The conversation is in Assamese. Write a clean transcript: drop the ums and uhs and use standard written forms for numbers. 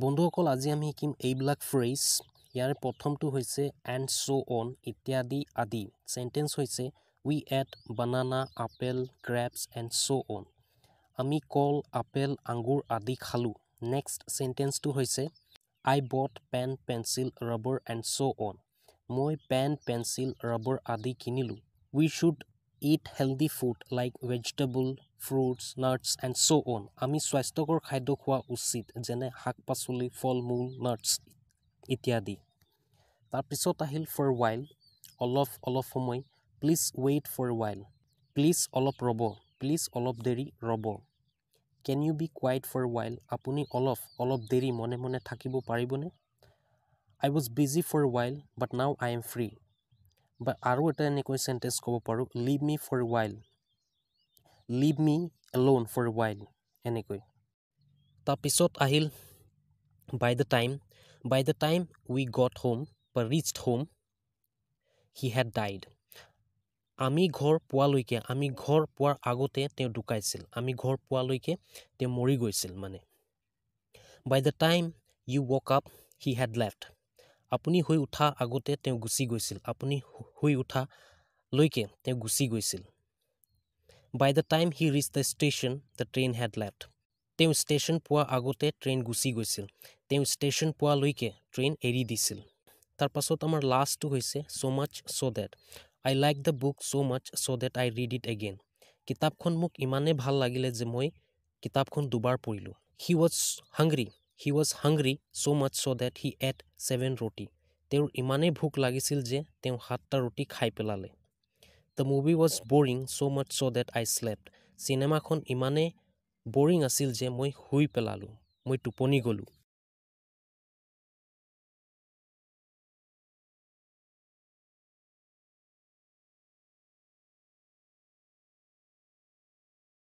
বন্ধুসকল আজি আমি শিকিম এইবিলাক ফ্ৰেজ ইয়াৰ প্ৰথমটো হৈছে and so on ইত্যাদি আদি সেন্টেন্স হৈছে we ate banana apple grapes and so on আমি কল আপেল আঙ্গুৰ আদি খালো নেক্সট সেন্টেন্সটো হৈছে I bought pen pencil rubber and so on মই পেন পেন্সিল rubber আদি কিনিলো we should eat healthy food like vegetable fruits nuts and so on আমি স্বাস্থ্যকৰ খাদ্য খোৱা উচিত যেনে শাক-পাচলি ফল-মূল nuts ইত্যাদি তাৰ পিছত আহিল for while অলপ সময় please wait for a while please অলপ ৰব please অলপ দেৰি ৰব can you be quiet for a while আপুনি অলপ দেৰি মনে মনে থাকিব পাৰিবনে I was busy for a while but now I am free but আৰু এটা এনেকৈ সেন্টেন্স ক'ব পাৰো leave me for a while leave me alone for a while এনেকৈ তাৰ পিছত আহিল by the time we got home or reached home he had died আমি ঘৰ পোৱাৰ আগতে তেওঁ ঢুকাইছিল আমি ঘৰ পোৱালৈকে তেওঁ মৰি গৈছিল মানে by the time you woke up he had left আপুনি হৈ উঠা আগতে তেওঁ গুছি গৈছিল আপুনি হৈ উঠা লৈকে তেওঁ গুছি গৈছিল by the time he reached the station the train had left তেওঁ ষ্টেচন পোৱা আগতে ট্ৰেইন গুছি গৈছিল তেওঁ ষ্টেচন পোৱা লৈকে ট্ৰেইন এৰি দিছিল তাৰ পাছত আমাৰ লাষ্টটো হৈছে so much so that I like the book so much so that I read it again কিতাপখন মোক ইমানে ভাল লাগিলে যে মই কিতাপখন দুবাৰ পঢ়িলো he was hungry so much so that he ate 7 roti তেওঁৰ ইমানে ভোক লাগিছিল যে তেওঁ 7টা ৰুটি খাই পেলালে the movie was boring so much so that I slept সিনেমাখন ইমানে boring আছিল যে মই শুই পেলালো মই টোপনি গলো